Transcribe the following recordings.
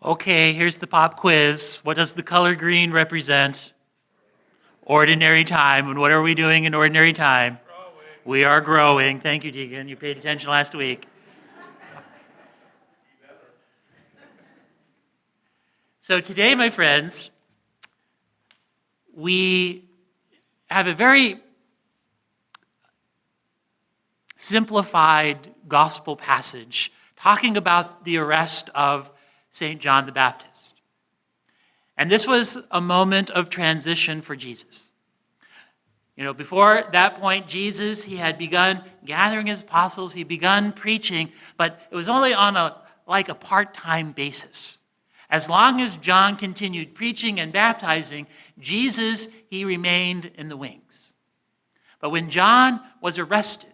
Okay, here's the pop quiz. What does the color green represent? Ordinary time. And what are we doing in ordinary time? Growing. We are growing. Thank you, Deacon. You paid attention last week. So today, my friends, we have a very simplified gospel passage talking about the arrest of St. John the Baptist. And this was a moment of transition for Jesus. Before that point, Jesus, he had begun gathering his apostles, he begun preaching, but it was only on a part-time basis. As long as John continued preaching and baptizing, Jesus, he remained in the wings. But when John was arrested,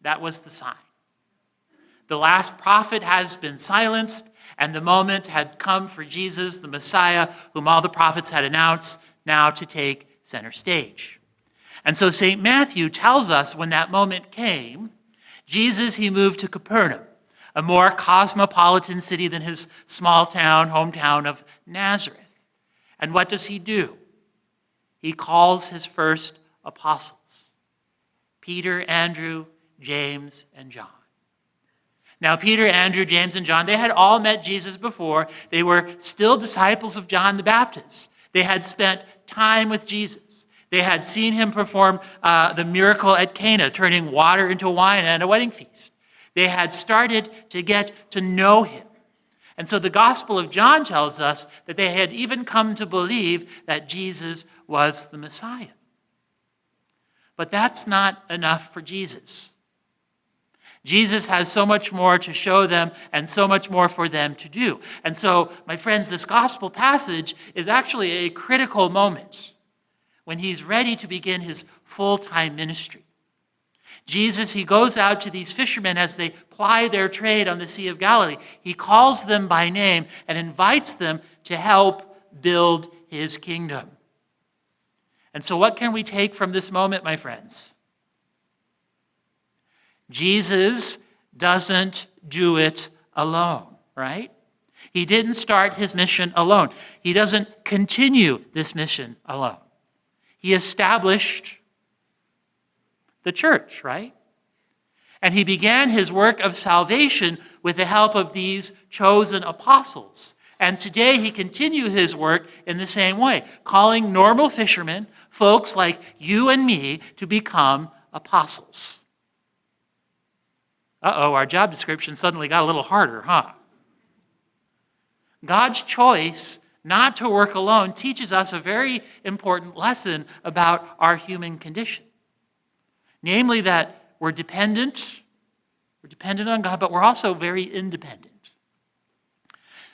that was the sign. The last prophet has been silenced, and the moment had come for Jesus, the Messiah, whom all the prophets had announced, now to take center stage. And so St. Matthew tells us when that moment came, Jesus, he moved to Capernaum, a more cosmopolitan city than his small town, hometown of Nazareth. And what does he do? He calls his first apostles, Peter, Andrew, James, and John. Now, Peter, Andrew, James, and John, they had all met Jesus before. They were still disciples of John the Baptist. They had spent time with Jesus. They had seen him perform the miracle at Cana, turning water into wine at a wedding feast. They had started to get to know him. And so the Gospel of John tells us that they had even come to believe that Jesus was the Messiah. But that's not enough for Jesus. Jesus has so much more to show them and so much more for them to do. And so, my friends, this gospel passage is actually a critical moment when he's ready to begin his full-time ministry. Jesus, he goes out to these fishermen as they ply their trade on the Sea of Galilee. He calls them by name and invites them to help build his kingdom. And so what can we take from this moment, my friends? Jesus doesn't do it alone, right? He didn't start his mission alone. He doesn't continue this mission alone. He established the church, right? And he began his work of salvation with the help of these chosen apostles. And today he continues his work in the same way, calling normal fishermen, folks like you and me, to become apostles. Our job description suddenly got a little harder, huh? God's choice not to work alone teaches us a very important lesson about our human condition. Namely that we're dependent on God, but we're also very independent.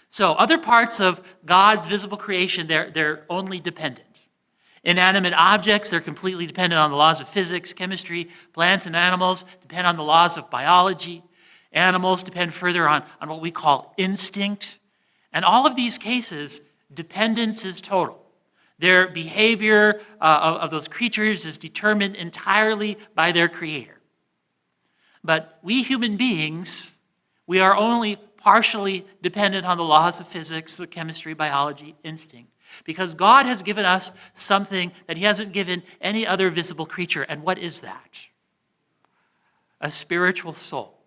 So other parts of God's visible creation, they're only dependent. Inanimate objects, they're completely dependent on the laws of physics, chemistry. Plants and animals depend on the laws of biology. Animals depend further on what we call instinct. And all of these cases, dependence is total. Their behavior of those creatures is determined entirely by their creator. But we human beings, we are only partially dependent on the laws of physics, the chemistry, biology, instinct. Because God has given us something that he hasn't given any other visible creature. And what is that? A spiritual soul.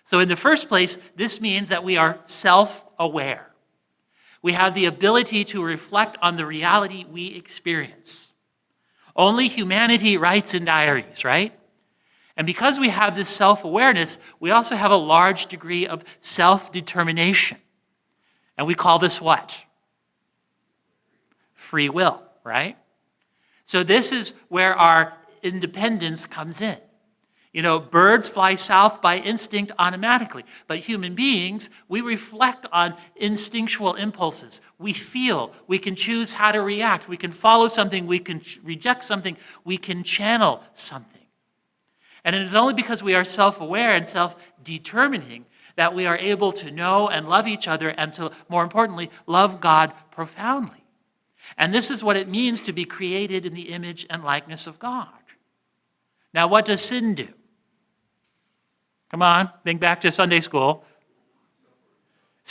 So in the first place, this means that we are self-aware. We have the ability to reflect on the reality we experience. Only humanity writes in diaries, right? And because we have this self-awareness, we also have a large degree of self-determination. And we call this what? Free will, right? So this is where our independence comes in. Birds fly south by instinct automatically, but human beings, we reflect on instinctual impulses. We feel, we can choose how to react, we can follow something, we can reject something, we can channel something. And it is only because we are self-aware and self-determining that we are able to know and love each other and to, more importantly, love God profoundly. And this is what it means to be created in the image and likeness of God. Now, what does sin do? Come on, think back to Sunday school.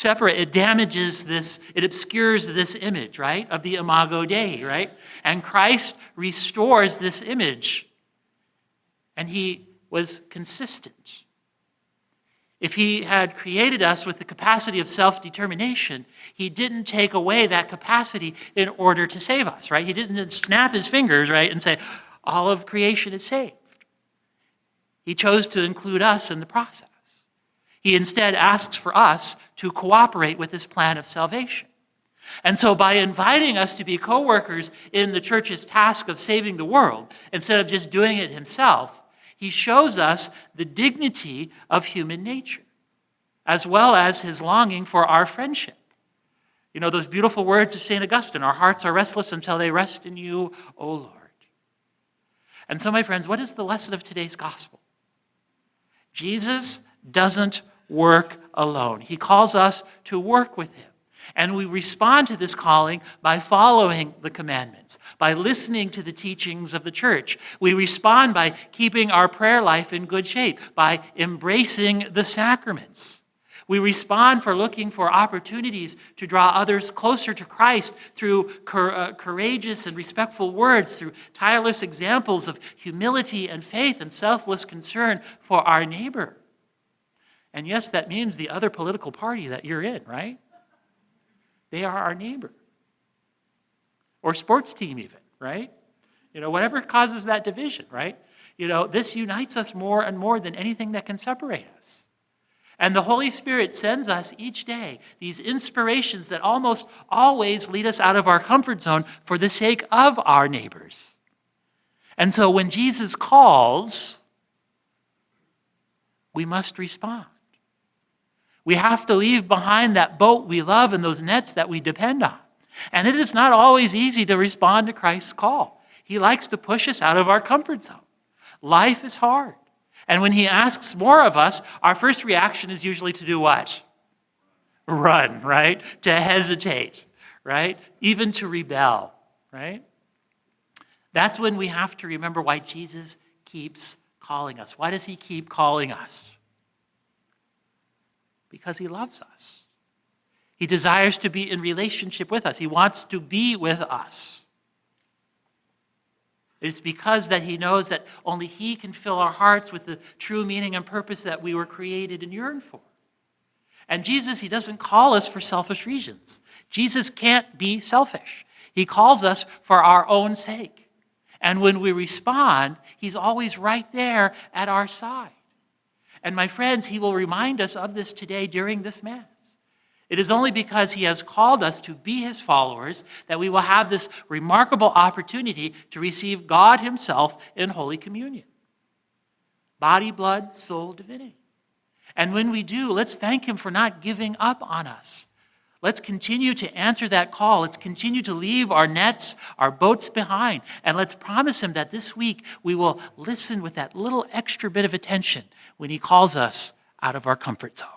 It damages this, it obscures this image, right, of the Imago Dei, right? And Christ restores this image. And he was consistent. If he had created us with the capacity of self-determination, he didn't take away that capacity in order to save us, right? He didn't snap his fingers, right, and say, all of creation is saved. He chose to include us in the process. He instead asks for us to cooperate with his plan of salvation. And so by inviting us to be co-workers in the church's task of saving the world, instead of just doing it himself, he shows us the dignity of human nature, as well as his longing for our friendship. You know, those beautiful words of St. Augustine, our hearts are restless until they rest in you, O Lord. And so, my friends, what is the lesson of today's gospel? Jesus doesn't work alone. He calls us to work with him. And we respond to this calling by following the commandments, by listening to the teachings of the church. We respond by keeping our prayer life in good shape, by embracing the sacraments. We respond for looking for opportunities to draw others closer to Christ through courageous and respectful words, through tireless examples of humility and faith and selfless concern for our neighbor. And yes, that means the other political party that you're in, right? They are our neighbor. Or sports team even, right? You know, whatever causes that division, right? You know, this unites us more and more than anything that can separate us. And the Holy Spirit sends us each day these inspirations that almost always lead us out of our comfort zone for the sake of our neighbors. And so when Jesus calls, we must respond. We have to leave behind that boat we love and those nets that we depend on. And it is not always easy to respond to Christ's call. He likes to push us out of our comfort zone. Life is hard. And when he asks more of us, our first reaction is usually to do what? Run, right? To hesitate, right? Even to rebel, right? That's when we have to remember why Jesus keeps calling us. Why does he keep calling us? Because he loves us. He desires to be in relationship with us. He wants to be with us. It's because that he knows that only he can fill our hearts with the true meaning and purpose that we were created and yearn for. And Jesus, he doesn't call us for selfish reasons. Jesus can't be selfish. He calls us for our own sake. And when we respond, he's always right there at our side. And my friends, he will remind us of this today during this Mass. It is only because he has called us to be his followers that we will have this remarkable opportunity to receive God himself in Holy Communion. Body, blood, soul, divinity. And when we do, let's thank him for not giving up on us. Let's continue to answer that call. Let's continue to leave our nets, our boats behind. And let's promise him that this week we will listen with that little extra bit of attention when he calls us out of our comfort zone.